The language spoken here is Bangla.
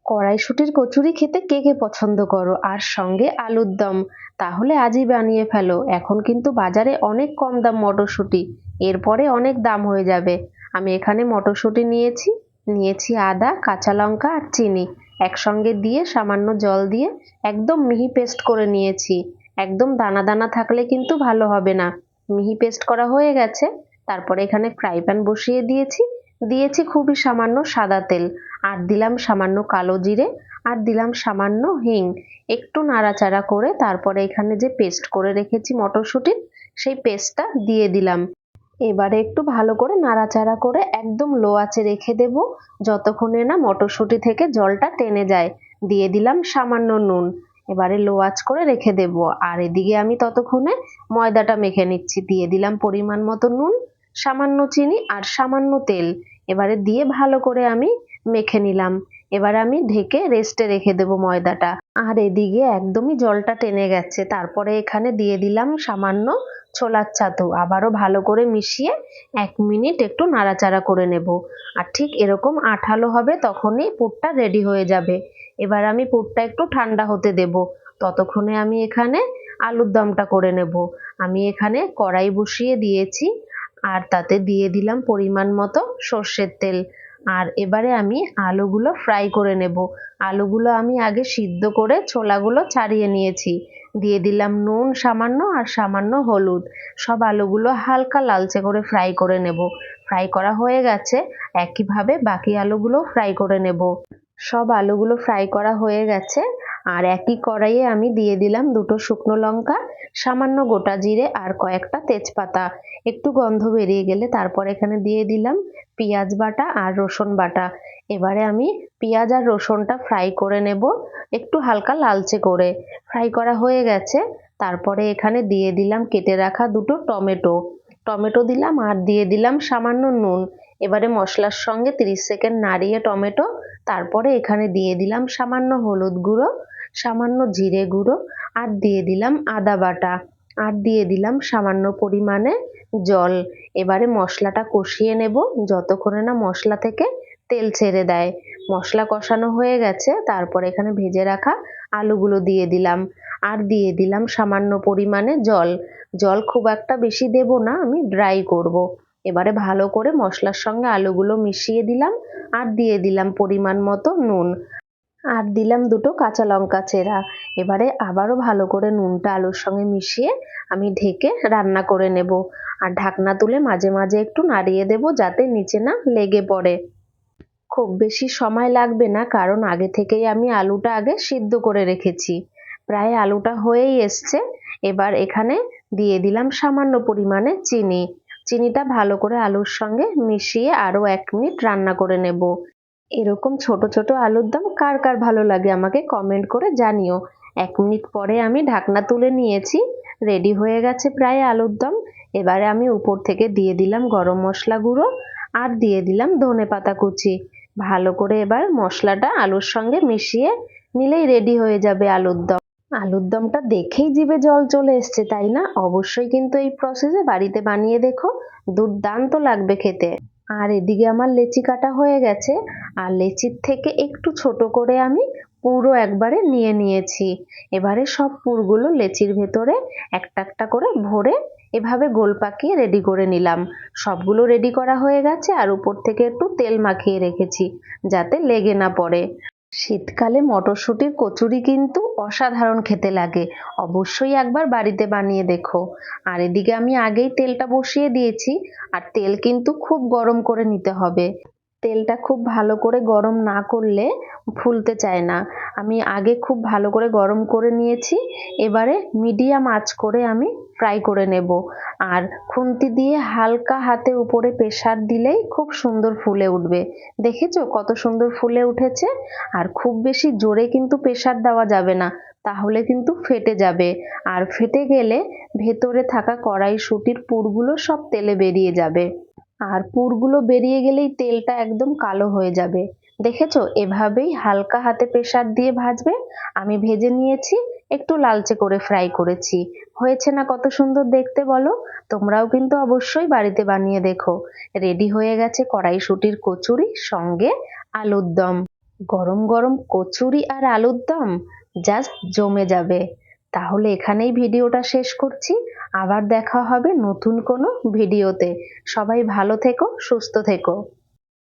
কড়াইশুঁটির কচুরি খেতে কে কে পছন্দ করো আর সঙ্গে আলুর দম? তাহলে আজই বানিয়ে ফেলো। এখন কিন্তু বাজারে অনেক কম দাম মটরশুঁটি, এরপরে অনেক দাম হয়ে যাবে। আমি এখানে মটরশুঁটি নিয়েছি, নিয়েছি আদা, কাঁচা লঙ্কা আর চিনি একসঙ্গে দিয়ে সামান্য জল দিয়ে একদম মিহি পেস্ট করে নিয়েছি। একদম দানা দানা থাকলে কিন্তু ভালো হবে না। মিহি পেস্ট করা হয়ে গেছে। তারপরে এখানে ফ্রাই প্যান বসিয়ে দিয়েছি, দিয়েছি খুবই সামান্য সাদা তেল, আর দিলাম সামান্য কালো জিরে, আর দিলাম সামান্য হিং। একটু নাড়াচাড়া করে তারপরে এখানে যে পেস্ট করে রেখেছি মটরশুঁটির, সেই পেস্টটা দিয়ে দিলাম। এবারে একটু ভালো করে নাড়াচাড়া করে একদম লো আঁচে রেখে দেব, যতক্ষণে না মটরশুঁটি থেকে জলটা টেনে যায়। দিয়ে দিলাম সামান্য নুন। এবারে লো আঁচ করে রেখে দেব। আর এদিকে আমি ততক্ষণে ময়দাটা মেখে নিচ্ছি। দিয়ে দিলাম পরিমাণ মতো নুন, সামান্য চিনি আর সামান্য তেল। এবারে দিয়ে ভালো করে আমি মেখে নিলাম। এবার আমি ঢেকে রেস্টে রেখে দেব ময়দাটা। আর এদিকে একদমই জলটা টেনে গেছে। তারপরে এখানে দিয়ে দিলাম সামান্য ছোলার ছাতু। আবারও ভালো করে মিশিয়ে 1 মিনিট একটু নাড়াচাড়া করে নেব। আর ঠিক এরকম আঠালো হবে তখনই পুরটা রেডি হয়ে যাবে। এবার আমি পুরটা একটু ঠান্ডা হতে দেব। ততক্ষণে আমি এখানে আলুর দমটা করে নেব। আমি এখানে কড়াই বসিয়ে দিয়েছি, আর তাতে দিয়ে দিলাম পরিমাণ মতো সর্ষের তেল। আর এবারে আমি আলুগুলো ফ্রাই করে নেব। আলুগুলো আমি আগে সিদ্ধ করে ছোলাগুলো ছাড়িয়ে নিয়েছি। দিয়ে দিলাম নুন সামান্য আর সামান্য হলুদ। সব আলুগুলো হালকা লালচে করে ফ্রাই করে নেব। ফ্রাই করা হয়ে গেছে, একইভাবে বাকি আলুগুলো ফ্রাই করে নেব। সব আলুগুলো ফ্রাই করা হয়ে গেছে। আর একই কড়াইয়ে আমি দিয়ে দিলাম 2টো শুকনো লঙ্কা, সামান্য গোটা জিরে আর কয়েকটা তেজপাতা। একটু গন্ধ বেরিয়ে গেলে তারপর এখানে দিয়ে দিলাম পেঁয়াজ বাটা আর রসুন বাটা। এবারে আমি পেঁয়াজ আর রসুনটা ফ্রাই করে নেব, একটু হালকা লালচে করে। ফ্রাই করা হয়ে গেছে। তারপরে এখানে দিয়ে দিলাম কেটে রাখা 2টো টমেটো। টমেটো দিলাম আর দিয়ে দিলাম সামান্য নুন। এবারে মশলার সঙ্গে 30 সেকেন্ড নাড়িয়ে টমেটো, তারপরে এখানে দিয়ে দিলাম সামান্য হলুদ গুঁড়ো, সামান্য জিরে গুঁড়ো, আর দিয়ে দিলাম আদা বাটা, আর দিয়ে দিলাম সামান্য পরিমাণে জল। এবারে মশলাটা কষিয়ে নেব যতক্ষণে না মশলা থেকে তেল ছেড়ে দেয়। মশলা কষানো হয়ে গেছে। তারপর এখানে ভেজে রাখা আলুগুলো দিয়ে দিলাম, আর দিয়ে দিলাম সামান্য পরিমাণে জল। জল খুব একটা বেশি দেব না, আমি ড্রাই করব। এবারে ভালো করে মশলার সঙ্গে আলুগুলো মিশিয়ে দিলাম, আর দিয়ে দিলাম পরিমাণ মতো নুন, আর দিলাম 2টো কাঁচা লঙ্কা চেরা। এবারে আবারও ভালো করে নুনটা আলুর সঙ্গে মিশিয়ে আমি ঢেকে রান্না করে নেব। আর ঢাকনা তুলে মাঝে মাঝে একটু নাড়িয়ে দেব যাতে নিচে না লেগে পড়ে। খুব বেশি সময় লাগবে না, কারণ আগে থেকেই আমি আলুটা আগে সিদ্ধ করে রেখেছি। প্রায় আলুটা হয়েই এসছে। এবার এখানে দিয়ে দিলাম সামান্য পরিমাণে চিনি। চিনিটা ভালো করে আলুর সঙ্গে মিশিয়ে আরো 1 মিনিট রান্না করে নেব। এরকম ছোট ছোট আলুর দম কার কার ভালো লাগে আমাকে কমেন্ট করে জানিও। 1 মিনিট পরে আমি ঢাকনা তুলে নিয়েছি। রেডি হয়ে গেছে প্রায় আলুর দম। এবারে আমি উপর থেকে দিয়ে দিলাম গরম মশলা গুঁড়ো, আর দিয়ে দিলাম ধনেপাতা কুচি। ভালো করে এবার মশলাটা আলুর সঙ্গে মিশিয়ে নিলেই রেডি হয়ে যাবে আলুর দম। আলুর দমটা দেখেই জিভে জল চলে এসছে, তাই না? অবশ্যই কিন্তু এই প্রসেসে বাড়িতে বানিয়ে দেখো, দুর্দান্ত লাগবে খেতে। আর এদিকে আমার লেচি কাটা হয়ে গেছে। আর লেচির থেকে একটু ছোট করে আমি পুরো একবারে নিয়ে নিয়েছি। এবারে সব পুরগুলো লেচির ভেতরে একটা একটা করে ভরে এভাবে গোল পাকিয়ে রেডি করে নিলাম। সবগুলো রেডি করা হয়ে গেছে, আর উপর থেকে একটু তেল মাখিয়ে রেখেছি যাতে লেগে না পড়ে। শীতকালে মটরশুঁটির কচুরি কিন্তু অসাধারণ খেতে লাগে। অবশ্যই একবার বাড়িতে বানিয়ে দেখো। আর এদিকে আমি আগেই তেলটা বসিয়ে দিয়েছি, আর তেল কিন্তু খুব গরম করে নিতে হবে। তেলটা খুব ভালো করে গরম না করলে ফুলতে চায় না। আমি আগে খুব ভালো করে গরম করে নিয়েছি। এবারে মিডিয়াম আঁচ করে আমি ফ্রাই করে নেব। আর খুন্তি দিয়ে হালকা হাতে উপরে প্রেসার দিলেই খুব সুন্দর ফুলে উঠবে। দেখেছো কত সুন্দর ফুলে উঠেছে? আর খুব বেশি জোরে কিন্তু প্রেসার দেওয়া যাবে না, তাহলে কিন্তু ফেটে যাবে। আর ফেটে গেলে ভেতরে থাকা কড়াইশুঁটির পুরগুলো সব তেলে বেরিয়ে যাবে। আর পুরগুলো বেরিয়ে গেলেই তেলটা একদম কালো হয়ে যাবে। দেখেছো? এভাবেই হালকা হাতে প্রেসার দিয়ে ভাজবে। আমি ভেজে নিয়েছি, একটু লালচে করে ফ্রাই করেছি। হয়েছে না কত সুন্দর দেখতে বলো? তোমরাও কিন্তু অবশ্যই বাড়িতে বানিয়ে দেখো। রেডি হয়ে গেছে কড়াইশুঁটির কচুরি সঙ্গে আলুর দম। গরম গরম কচুরি আর আলুর দম জাস্ট জমে যাবে। তাহলে এখানেই ভিডিওটা শেষ করছি। আবার দেখা হবে নতুন কোনো ভিডিওতে। সবাই ভালো থেকো, সুস্থ থেকো।